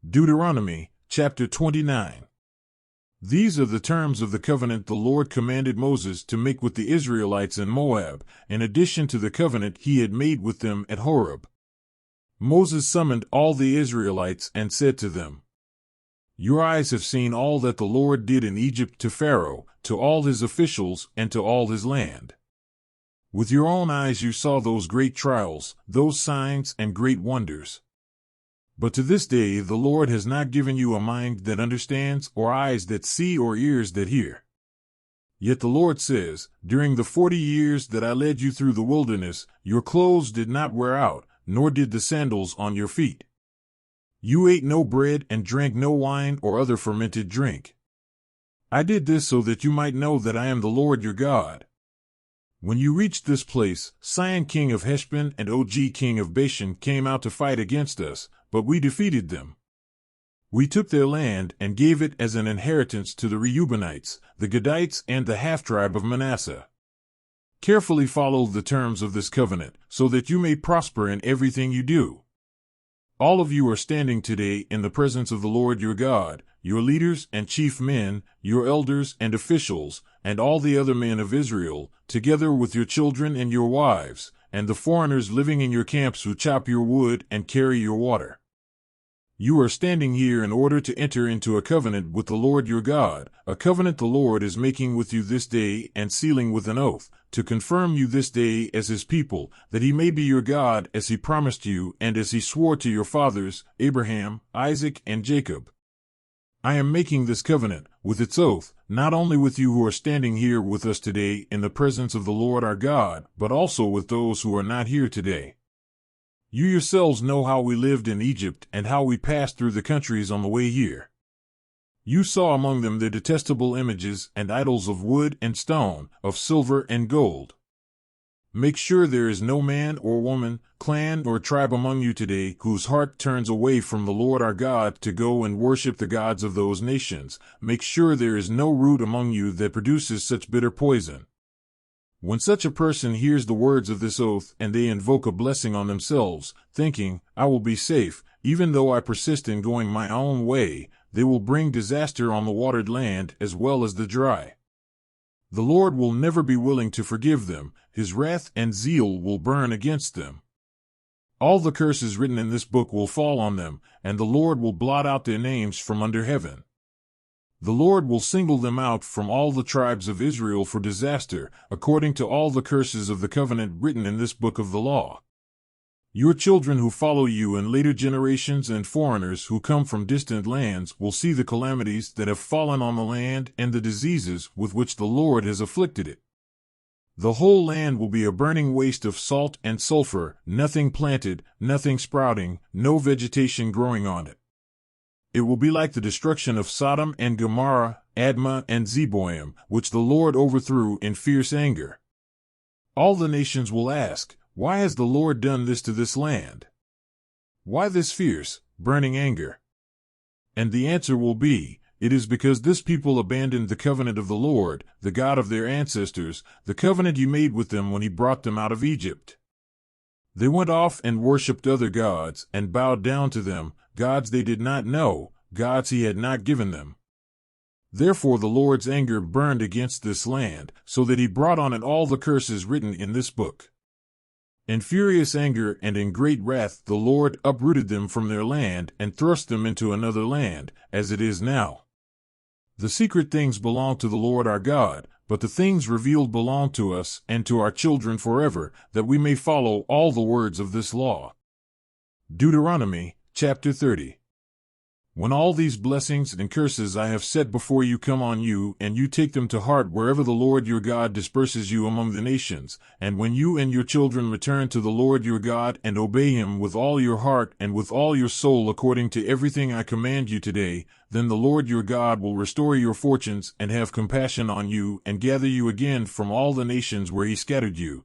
Deuteronomy, chapter 29. These are the terms of the covenant the Lord commanded Moses to make with the Israelites in Moab, in addition to the covenant he had made with them at Horeb. Moses summoned all the Israelites and said to them, "Your eyes have seen all that the Lord did in Egypt to Pharaoh, to all his officials, and to all his land. With your own eyes you saw those great trials, those signs and great wonders. But to this day the Lord has not given you a mind that understands, or eyes that see, or ears that hear. Yet the Lord says, during the 40 years that I led you through the wilderness, your clothes did not wear out, nor did the sandals on your feet. You ate no bread and drank no wine or other fermented drink. I did this so that you might know that I am the Lord your God. When you reached this place, Sihon king of Heshbon and Og king of Bashan came out to fight against us, but we defeated them. We took their land and gave it as an inheritance to the Reubenites, the Gadites, and the half-tribe of Manasseh. Carefully follow the terms of this covenant, so that you may prosper in everything you do. All of you are standing today in the presence of the Lord your God, your leaders and chief men, your elders and officials, and all the other men of Israel, together with your children and your wives, and the foreigners living in your camps who chop your wood and carry your water. You are standing here in order to enter into a covenant with the Lord your God, a covenant the Lord is making with you this day and sealing with an oath, to confirm you this day as his people, that he may be your God as he promised you and as he swore to your fathers, Abraham, Isaac, and Jacob. I am making this covenant, with its oath, not only with you who are standing here with us today in the presence of the Lord our God, but also with those who are not here today. You yourselves know how we lived in Egypt and how we passed through the countries on the way here. You saw among them their detestable images and idols of wood and stone, of silver and gold. Make sure there is no man or woman, clan or tribe among you today whose heart turns away from the Lord our God to go and worship the gods of those nations. Make sure there is no root among you that produces such bitter poison. When such a person hears the words of this oath and they invoke a blessing on themselves, thinking, I will be safe, even though I persist in going my own way, they will bring disaster on the watered land as well as the dry. The Lord will never be willing to forgive them, his wrath and zeal will burn against them. All the curses written in this book will fall on them, and the Lord will blot out their names from under heaven. The Lord will single them out from all the tribes of Israel for disaster, according to all the curses of the covenant written in this book of the law. Your children who follow you in later generations and foreigners who come from distant lands will see the calamities that have fallen on the land and the diseases with which the Lord has afflicted it. The whole land will be a burning waste of salt and sulfur, nothing planted, nothing sprouting, no vegetation growing on it. It will be like the destruction of Sodom and Gomorrah, Admah and Zeboim, which the Lord overthrew in fierce anger. All the nations will ask, why has the Lord done this to this land? Why this fierce, burning anger? And the answer will be, it is because this people abandoned the covenant of the Lord, the God of their ancestors, the covenant he made with them when he brought them out of Egypt. They went off and worshipped other gods and bowed down to them, gods they did not know, gods he had not given them. Therefore the Lord's anger burned against this land, so that he brought on it all the curses written in this book. In furious anger and in great wrath the Lord uprooted them from their land and thrust them into another land, as it is now. The secret things belong to the Lord our God, but the things revealed belong to us and to our children forever, that we may follow all the words of this law. Deuteronomy, chapter 30. When all these blessings and curses I have set before you come on you, and you take them to heart wherever the Lord your God disperses you among the nations, and when you and your children return to the Lord your God and obey him with all your heart and with all your soul according to everything I command you today, then the Lord your God will restore your fortunes and have compassion on you and gather you again from all the nations where he scattered you.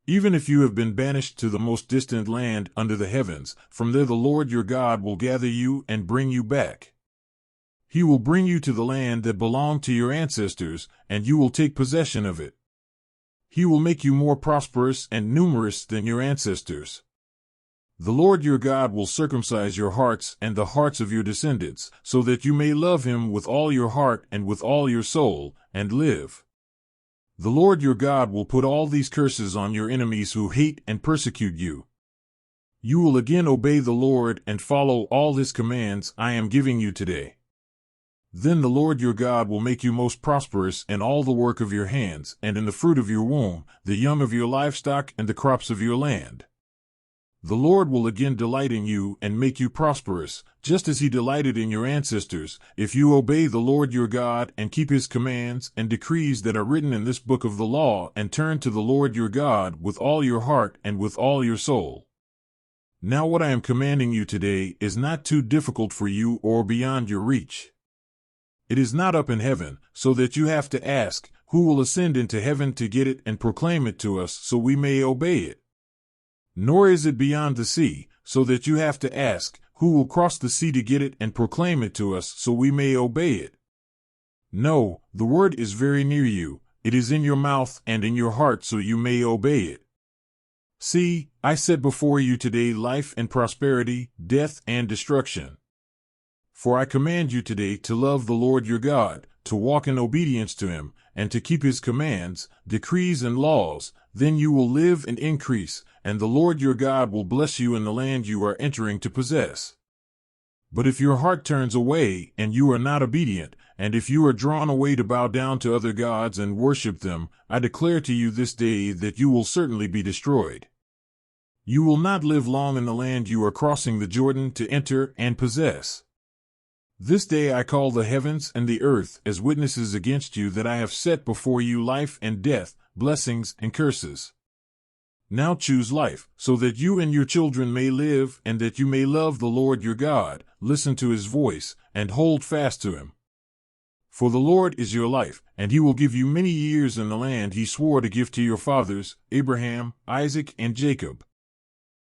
Even if you have been banished to the most distant land under the heavens, from there the Lord your God will gather you and bring you back. He will bring you to the land that belonged to your ancestors, and you will take possession of it. He will make you more prosperous and numerous than your ancestors. The Lord your God will circumcise your hearts and the hearts of your descendants, so that you may love him with all your heart and with all your soul, and live. The Lord your God will put all these curses on your enemies who hate and persecute you. You will again obey the Lord and follow all his commands I am giving you today. Then the Lord your God will make you most prosperous in all the work of your hands, and in the fruit of your womb, the young of your livestock, and the crops of your land. The Lord will again delight in you and make you prosperous, just as he delighted in your ancestors, if you obey the Lord your God and keep his commands and decrees that are written in this book of the law, and turn to the Lord your God with all your heart and with all your soul. Now what I am commanding you today is not too difficult for you or beyond your reach. It is not up in heaven, so that you have to ask, who will ascend into heaven to get it and proclaim it to us so we may obey it? Nor is it beyond the sea, so that you have to ask, who will cross the sea to get it and proclaim it to us so we may obey it? No, the word is very near you, it is in your mouth and in your heart so you may obey it. See, I set before you today life and prosperity, death and destruction. For I command you today to love the Lord your God, to walk in obedience to him, and to keep his commands, decrees and laws. Then you will live and increase, and the Lord your God will bless you in the land you are entering to possess. But if your heart turns away, and you are not obedient, and if you are drawn away to bow down to other gods and worship them, I declare to you this day that you will certainly be destroyed. You will not live long in the land you are crossing the Jordan to enter and possess. This day I call the heavens and the earth as witnesses against you that I have set before you life and death, blessings and curses. Now choose life, so that you and your children may live, and that you may love the Lord your God, listen to his voice, and hold fast to him. For the Lord is your life, and he will give you many years in the land he swore to give to your fathers, Abraham, Isaac, and Jacob.